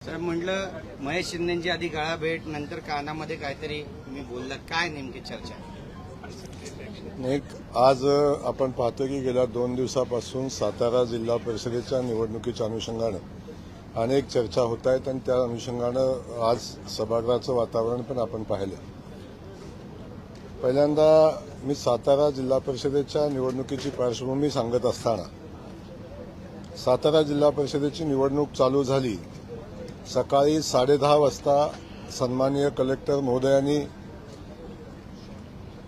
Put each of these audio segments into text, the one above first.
Sir म्हटलं महेश शिंदेची आधी गळाभेट नंतर कानामध्ये काहीतरी मी बोलला, काय नेमकी चर्चा? आज आपण पाहतो की गेल्या 2 दिवसापासून सातारा जिल्हा परिषदेच्या निवडणुकीच्या अनुषंगानं अनेक चर्चा होत आहेत आणि त्या अनुषंगानं आज सभागृहाचं वातावरण पण आपण पाहिलं। पहिल्यांदा मी सातारा जिल्हा परिषदेच्या निवडणुकीची पार्श्वभूमी सांगत असताना सातारा जिल्हा परिषदेची निवडणूक चालू झाली सकाळी 10:30 वाजता सन्माननीय कलेक्टर महोदयांनी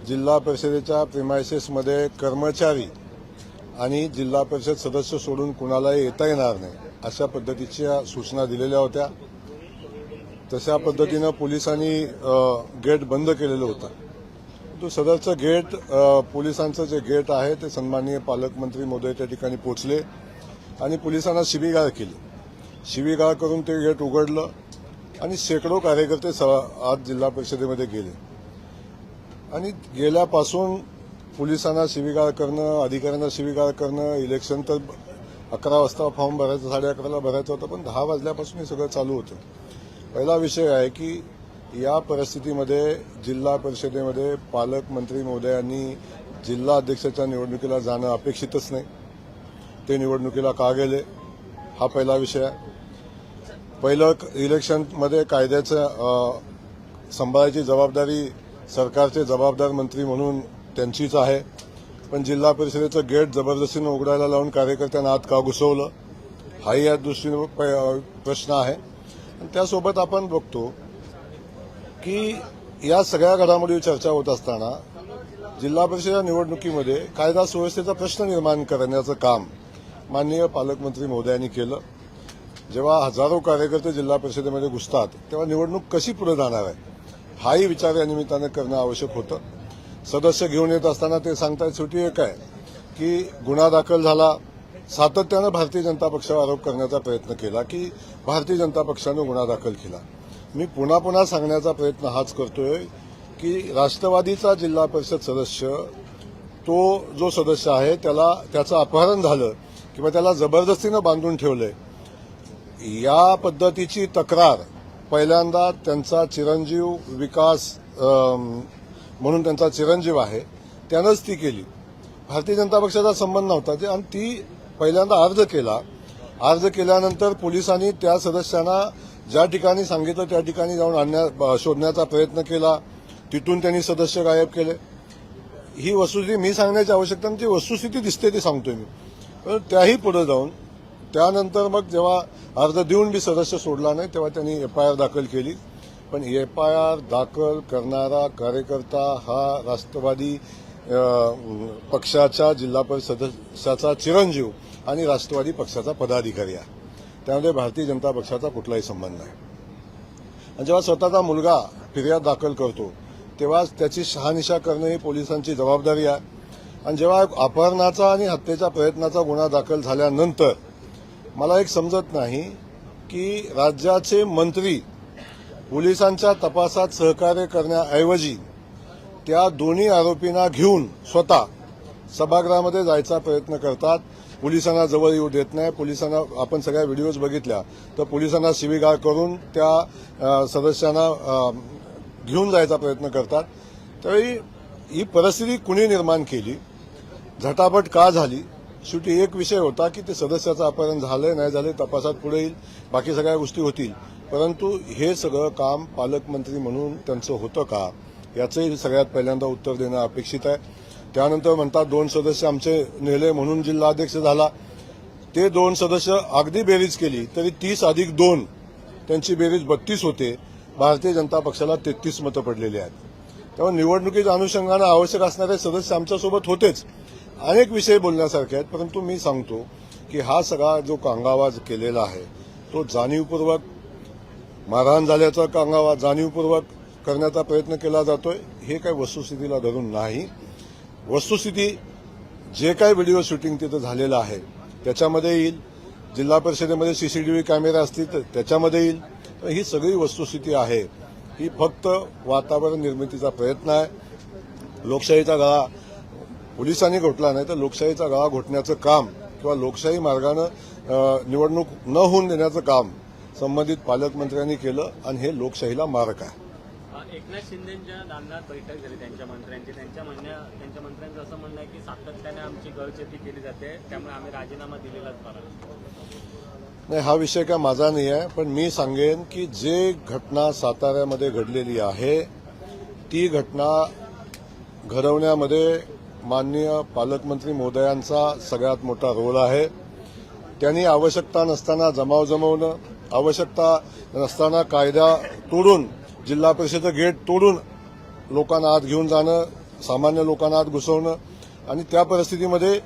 जिल्हा परिषदेच्या प्रिमायसेसमध्ये कर्मचारी आणि जिल्हा परिषद सदस्य सोडून कुणालाही येता येणार नाही अशा पद्धतीच्या सूचना दिलेल्या होत्या। तशा पद्धतीनं पोलिसांनी गेट बंद केलेलं होतं। तो सदरचं गेट पोलिसांचं जे गेट आहे ते सन्माननीय पालकमंत्री महोदय त्या ठिकाणी पोहोचले आणि पोलिसांना शिवीगाळ केली। शिवीगाळ करून ते गेट उघडलं आणि शेकडो कार्यकर्ते आज जिल्हा परिषदेमध्ये गेले आणि गेल्यापासून पोलिसांना शिवीगाळ करणं, अधिकाऱ्यांना शिवीगाळ करणं, इलेक्शन तर 11 वाजता फॉर्म भरायचं, 11:30ला भरायचं होतं, पण 10 वाजल्यापासून हे सगळं चालू होतं। पहिला विषय आहे की या परिस्थितीमध्ये जिल्हा परिषदेमध्ये पालकमंत्री महोदयांनी जिल्हा अध्यक्षाच्या निवडणुकीला जाणं अपेक्षितच नाही। ते निवडणुकीला का गेले हा पहिला विषय आहे। पहिलं इलेक्शनमध्ये कायद्याचं सांभाळायची जबाबदारी सरकारचे जबाबदार मंत्री म्हणून त्यांचीच आहे, पण जिल्हा परिषदेचं गेट जबरदस्तीनं उघडायला लावून कार्यकर्त्यांना आत का घुसवलं हाही या दृष्टीने प्रश्न आहे। आणि त्यासोबत आपण बघतो की या सगळ्या घडामोडीवर चर्चा होत असताना जिल्हा परिषद निवडणुकीमध्ये कायदा सुव्यवस्थेचा प्रश्न निर्माण करण्याचं काम माननीय पालकमंत्री महोदयांनी केलं। जेव्हा हजारो कार्यकर्ते जिल्हा परिषदेमध्ये घुसतात तेव्हा निवडणूक कशी पुढे जाणार आहे हाही विचार या निमित्तानं करणं आवश्यक होतं। सदस्य घेऊन येत असताना ते सांगतायत शेवटी एक आहे की गुन्हा दाखल झाला। सातत्यानं भारतीय जनता पक्षावर आरोप करण्याचा प्रयत्न केला की भारतीय जनता पक्षानं गुन्हा दाखल केला। मी पुन्हा पुन्हा सांगण्याचा प्रयत्न हाच करतोय की राष्ट्रवादीचा जिल्हा परिषद सदस्य तो जो सदस्य आहे त्याचं अपहरण झालं किंवा त्याला जबरदस्तीनं बांधून ठेवलंय या पद्धतीची तक्रार पहिल्यांदा त्यांचा चिरंजीव विकास म्हणून त्यांचा चिरंजीव आहे त्यानंच ती केली। भारतीय जनता पक्षाचा संबंध नव्हता आणि ती पहिल्यांदा अर्ज केला। अर्ज केल्यानंतर पोलिसांनी त्या सदस्यांना ज्या ठिकाणी सांगितलं त्या ठिकाणी जाऊन शोधण्याचा प्रयत्न केला, तिथून त्यांनी सदस्य गायब केले। ही वस्तुस्थिती मी सांगण्याची आवश्यकता नाही, ती वस्तुस्थिती दिसते ती सांगतोय मी। पण त्याही पुढे जाऊन त्यानंतर मग जेव्हा अर्ज देऊन बी सदस्य सोडला नाही तेव्हा त्यांनी FIR दाखल केली। पण FIR दाखल करणारा कार्यकर्ता हा राष्ट्रवादी पक्षाच्या जिल्हा परिषद सदस्याचा चिरंजीव आणि राष्ट्रवादी पक्षाचा पदाधिकारी आहे, त्यामध्ये भारतीय जनता पक्षाचा कुठलाही संबंध नाही। आणि जेव्हा स्वतःचा मुलगा फिर्याद दाखल करतो तेव्हा त्याची शहानिशा करणं ही पोलिसांची जबाबदारी आहे। आणि जेव्हा अपहरणाचा आणि हत्येच्या प्रयत्नाचा गुन्हा दाखल झाल्यानंतर मला एक समजत नाही की राज्याचे मंत्री पोलिसांच्या तपासात सहकार्य करण्याऐवजी त्या दोन्ही आरोपींना घेऊन स्वतः सभागृहामध्ये जायचा प्रयत्न करतात, पोलिसांना जवळ येऊ देत नाही। पोलिसांना आपण सगळ्या व्हिडिओज बघितल्या तर पोलिसांना शिवीगाळ करून त्या सदस्यांना घेऊन जायचा प्रयत्न करतात। त्यावेळी ही परिस्थिती कुणी निर्माण केली, झटापट का झाली? शेवटी एक विषय होता की ते सदस्याचं अपहरण झालंय नाही झालंय तपासात पुढे येईल, बाकी सगळ्या गोष्टी होतील, परंतु हे सगळं काम पालकमंत्री म्हणून त्यांचं होतं का याचंही सगळ्यात पहिल्यांदा उत्तर देणं अपेक्षित आहे। त्यानंतर म्हणतात 2 सदस्य आमचे नेले म्हणून जिल्हाध्यक्ष झाला। ते 2 सदस्य अगदी बेरीज केली तरी 30 अधिक 2 त्यांची बेरीज 32 होते। भारतीय जनता पक्षाला 33 मतं पडलेली आहेत। तेव्हा निवडणुकीच्या अनुषंगानं आवश्यक असणारे सदस्य आमच्यासोबत होतेच। अनेक विषय बोलण्यासारखे आहेत, परंतु मी सांगतो की हा सगळा जो कांगावा केलेला आहे तो जाणीवपूर्वक मारहाण झाल्याचा कांगावा जाणीवपूर्वक करण्याचा प्रयत्न केला जातोय, हे काही वस्तुस्थितीला धरून नाही। वस्तुस्थिती जे काही व्हिडिओ शूटिंग तिथं झालेलं आहे त्याच्यामध्ये येईल, जिल्हा परिषदेमध्ये CCTV कॅमेरे असतील तर त्याच्यामध्ये येईल। ही सगळी वस्तुस्थिती आहे ही फक्त वातावरण निर्मितीचा प्रयत्न आहे। लोकशाहीचा गळा पोलिसांनी घोटला नाही तर लोकशाहीचा गळा घोटण्याचं काम किंवा लोकशाही मार्गानं निवडणूक न होऊन देण्याचं काम संबंधित पालकमंत्र्यांनी केलं आणि हे लोकशाहीला मारक आहे. एकनाथ शिंदेच्या दालनात बैठक झाली त्यांच्या मंत्र्यांची. त्यांच्या मंत्र्यांचं असं म्हणणं आहे की सातत्याने आमची गळचेपी केली जाते, त्यामुळे आम्ही राजीनामा दिलेलाच बरा. नाही, हा विषय काय माझा नाही आहे, पण मी सांगेन की जे घटना साताऱ्यामध्ये घडलेली आहे ती घटना घडवण्यामध्ये माननीय पालकमंत्री महोदयांचा सगळ्यात मोठा रोल आहे. त्यांनी आवश्यकता नसताना जमाव जमवणं, आवश्यकता नसताना कायदा तोडून जिल्हा परिषदेचं गेट तोडून लोकांना आत घेऊन जाणं, सामान्य लोकांना आत घुसवणं आणि त्या परिस्थितीमध्ये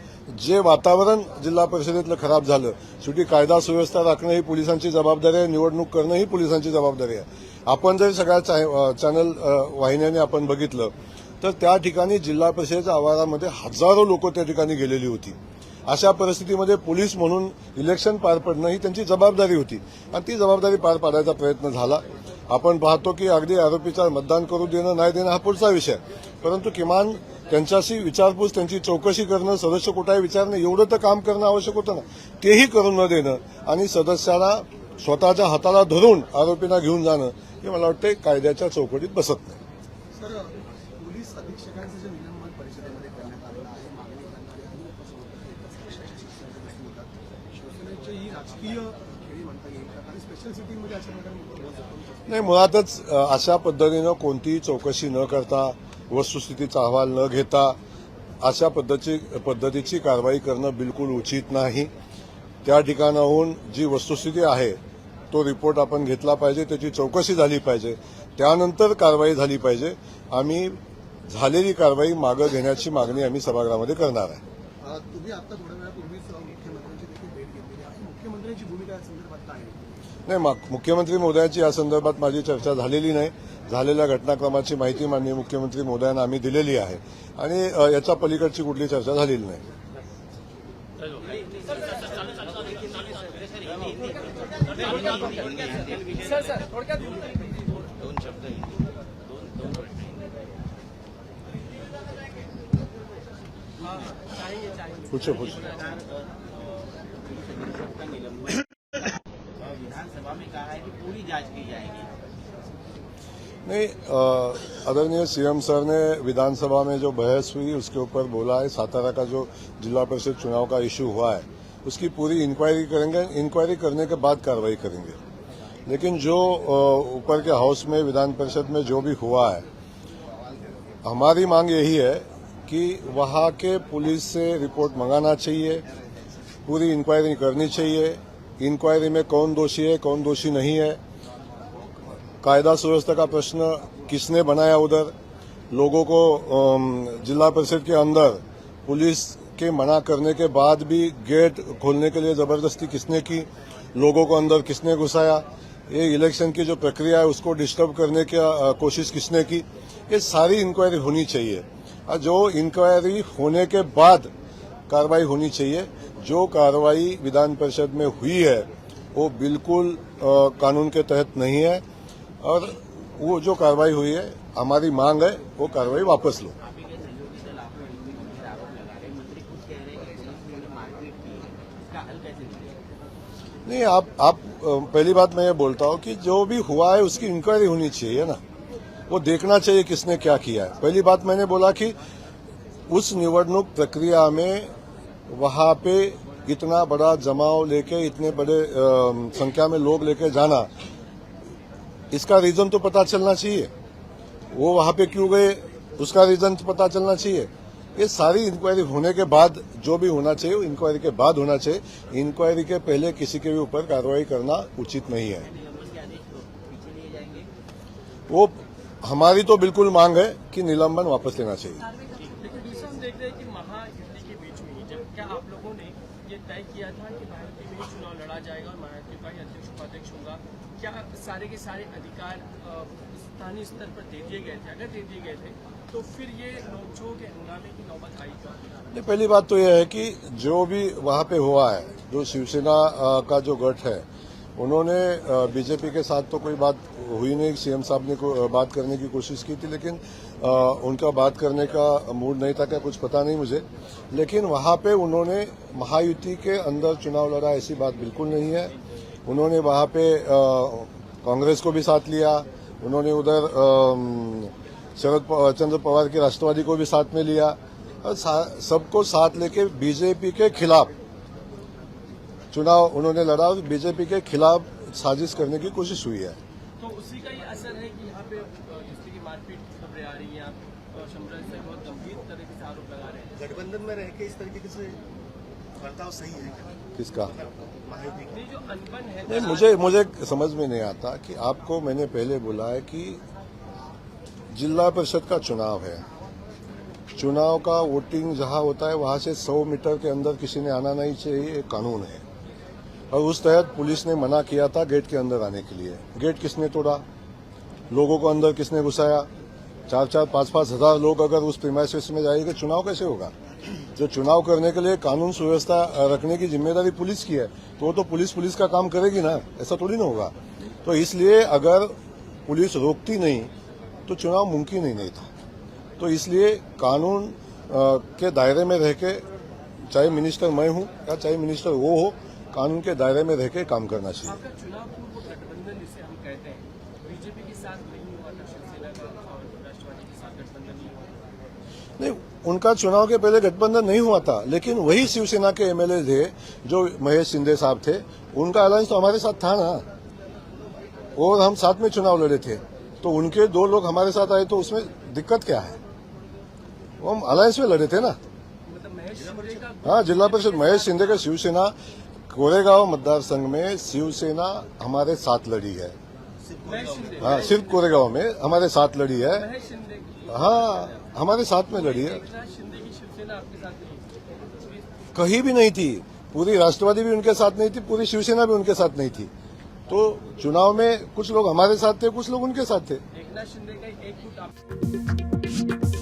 जे वातावरण जिल्हा परिषदेतलं खराब झालं. शेवटी कायदा सुव्यवस्था राखणं ही पोलिसांची जबाबदारी आहे, निवडणूक करणं ही पोलिसांची जबाबदारी आहे. आपण जर सगळ्या चॅनल वाहिन्यांनी आपण बघितलं तर त्या ठिकाणी जिल्हा परिषदेच्या आवारामध्ये हजारो लोक त्या ठिकाणी गेलेली होती. अशा परिस्थितीमध्ये पोलीस म्हणून इलेक्शन पार पडणं ही त्यांची जबाबदारी होती आणि ती जबाबदारी पार पाडायचा प्रयत्न झाला. आपण पाहतो की अगदी आरोपीचा मतदान करू देणं नाही देणं हा पुढचा विषय, परंतु किमान त्यांच्याशी विचारपूस, त्यांची चौकशी करणं, सदस्य कुठेही विचारणं एवढं तर काम करणं आवश्यक होतं ना. तेही करून न देणं आणि सदस्याला स्वतःच्या हाताला धरून आरोपींना घेऊन जाणं हे मला वाटतं कायद्याच्या चौकटीत बसत नाही. सर, पोलीस अधीक्षकांचं जे निलंबन परिषदेमध्ये करण्यात आलेलं आहे, मागणी करणारे शिवसेनेची ही राजकीय खेळी म्हणता येईल का? आणि स्पेशल सिटीमध्ये अशा प्रकारे नाही, मुळातच अशा पद्धतीनं कोणतीही चौकशी न करता, वस्तुस्थितीचा अहवाल न घेता अशा पद्धतीची कारवाई करणं बिलकुल उचित नाही. त्या ठिकाणाहून जी वस्तुस्थिती आहे तो रिपोर्ट आपण घेतला पाहिजे, त्याची चौकशी झाली पाहिजे, त्यानंतर कारवाई झाली पाहिजे. आम्ही झालेली कारवाई मागं घेण्याची मागणी आम्ही सभागृहामध्ये करणार आहे. तुम्ही आता थोड्या वेळापूर्वीच मुख्यमंत्र्यांची देखील भेट घेतलेली आहे. मुख्यमंत्र्यांची भूमिका या संदर्भात काय आहे? नाही, मुख्यमंत्री महोदयांची या संदर्भात माझी चर्चा झालेली नाही. झालेल्या घटनाक्रमाची माहिती माननीय मुख्यमंत्री महोदयांना आम्ही दिलेली आहे आणि याच्या पलीकडची कुठली चर्चा झालेली नाही. दोन शब्द पूछो. विधानसभा में कहा है कि पूरी जांच की जाएगी. नहीं, आदरणीय सीएम सर ने विधानसभा में जो बहस हुई उसके ऊपर बोला है. सातारा का जो जिला परिषद चुनाव का इश्यू हुआ है उसकी पूरी इंक्वायरी करेंगे. इंक्वायरी करने के बाद कार्रवाई करेंगे. लेकिन जो ऊपर के हाउस में विधान परिषद में जो भी हुआ है, हमारी मांग यही है कि वहां के पुलिस से रिपोर्ट मंगाना चाहिए, पूरी इंक्वायरी करनी चाहिए. इंक्वायरी में कौन दोषी है, कौन दोषी नहीं है, कायदा सुव्यवस्था का प्रश्न किसने बनाया, उधर लोगों को जिला परिषद के अंदर पुलिस के मना करने के बाद भी गेट खोलने के लिए जबरदस्ती किसने की, लोगों को अंदर किसने घुसाया, ये इलेक्शन की जो प्रक्रिया है उसको डिस्टर्ब करने की कोशिश किसने की, ये सारी इंक्वायरी होनी चाहिए. और जो इंक्वायरी होने के बाद कार्रवाई होनी चाहिए. जो कार्रवाई विधान परिषद में हुई है वो बिल्कुल कानून के तहत नहीं है और वो जो कार्रवाई हुई है, हमारी मांग है वो कार्रवाई वापस लो. नहीं, आप पहली बात मैं ये बोलता हूं कि जो भी हुआ है उसकी इंक्वायरी होनी चाहिए ना. वो देखना चाहिए किसने क्या किया है. पहली बात मैंने बोला कि उस निवडणूक प्रक्रिया में वहां पे इतना बड़ा जमाव लेके, इतने बड़े संख्या में लोग लेके जाना, इसका रीजन तो पता चलना चाहिए. वो वहां पे क्यों गए उसका रीजन तो पता चलना चाहिए. ये सारी इंक्वायरी होने के बाद जो भी होना चाहिए वो इंक्वायरी के बाद होना चाहिए. इंक्वायरी के पहले किसी के भी ऊपर कार्रवाई करना उचित नहीं है. वो हमारी तो बिल्कुल मांग है कि निलंबन वापस लेना चाहिए. लेकिन दूसरा हम देख रहे हैं कि महायुति के बीच में जब क्या आप लोगों ने ये तय किया था कि महायुति में ही चुनाव लड़ा जाएगा और महायुति का ही अध्यक्ष उपाध्यक्ष होगा, क्या सारे के सारे अधिकार स्थानीय स्तर पर दे दिए गए थे? अगर दे दिए गए थे तो फिर ये नोकझोंक के हंगामे की नौबत आई क्या? पहली बात तो यह है कि जो भी वहां पे हुआ है, जो शिवसेना का जो गठ है, उन्होंने बीजेपी के साथ तो कोई बात हुई नहीं. सीएम साहब ने बात करने की कोशिश की थी लेकिन उनका बात करने का मूड नहीं था, क्या कुछ पता नहीं मुझे. लेकिन वहां पे उन्होंने महायुति के अंदर चुनाव लड़ा ऐसी बात बिल्कुल नहीं है. उन्होंने वहां पे कांग्रेस को भी साथ लिया, उन्होंने उधर चंद्र पवार की राष्ट्रवादी को भी साथ में लिया और सबको साथ लेके बीजेपी के खिलाफ चुनाव उन्होंने लड़ा और बीजेपी के खिलाफ साजिश करने की कोशिश हुई है। तो उसी का ही असर है कि यहाँ पे जिससे की मारपीट की खबरें आ रही हैं, आप शमरन से बहुत गंभीर तरीके से आरोप लगा रहे हैं। गठबंधन में रह के इस तरीके से बर्ताव सही है क्या? किसका? नहीं, जो अनबन है नहीं, मुझे समझ में नहीं आता कि आपको मैंने पहले बोला है कि जिला परिषद का चुनाव है, चुनाव का वोटिंग जहां होता है वहां से 100 मीटर के अंदर किसी ने आना नहीं चाहिए, ये कानून है। और उस तहत पुलिस ने मना किया था गेट के अंदर आने के लिए। गेट किसने तोड़ा? लोगों को अंदर किसने घुसाया? 4-4, 5-5 हजार लोग अगर उस प्रीमाइसेस में जाएंगे चुनाव कैसे होगा? जो चुनाव करने के लिए कानून सुव्यवस्था रखने की जिम्मेदारी पुलिस की है, तो वो तो पुलिस का काम करेगी ना, ऐसा थोड़ी ना होगा। तो इसलिए अगर पुलिस रोकती नहीं तो चुनाव मुमकिन ही नहीं था। तो इसलिए कानून के दायरे में रह के, चाहे मिनिस्टर मैं हूं या चाहे मिनिस्टर वो हो, कानून के दायरे में रह के काम करना चाहिए। आपका चुनाव पूर्व गठबंधन जिसे हम कहते हैं, बीजेपी के साथ नहीं हुआ था, शिवसेना का और राष्ट्रवादी के साथ गठबंधन नहीं हुआ? नहीं, उनका चुनाव के पहले गठबंधन नहीं हुआ था, लेकिन वही शिवसेना के एमएलए थे जो महेश शिंदे साहब थे, उनका अलायंस तो हमारे साथ था ना, और हम साथ में चुनाव लड़े थे। तो उनके 2 लोग हमारे साथ आए तो उसमें दिक्कत क्या है? वो हम अलायंस में लड़े थे ना। मतलब महेश शिंदे का हाँ, जिला परिषद महेश शिंदे का शिवसेना कोरेगांव मतदार संघ में शिवसेना हमारे साथ लड़ी है। महेश शिंदे हाँ, सिर्फ कोरेगांव में हमारे साथ लड़ी है। महेश शिंदे की हाँ, हमारे साथ में लड़ी है। एकनाथ शिंदे की शिवसेना आपके साथ नहीं? कहीं भी नहीं थी, पूरी राष्ट्रवादी भी उनके साथ नहीं थी, पूरी शिवसेना भी उनके साथ नहीं थी। तो चुनाव में कुछ लोग हमारे साथ थे, कुछ लोग उनके साथ थे। एकनाथ शिंदे का एक फुट आप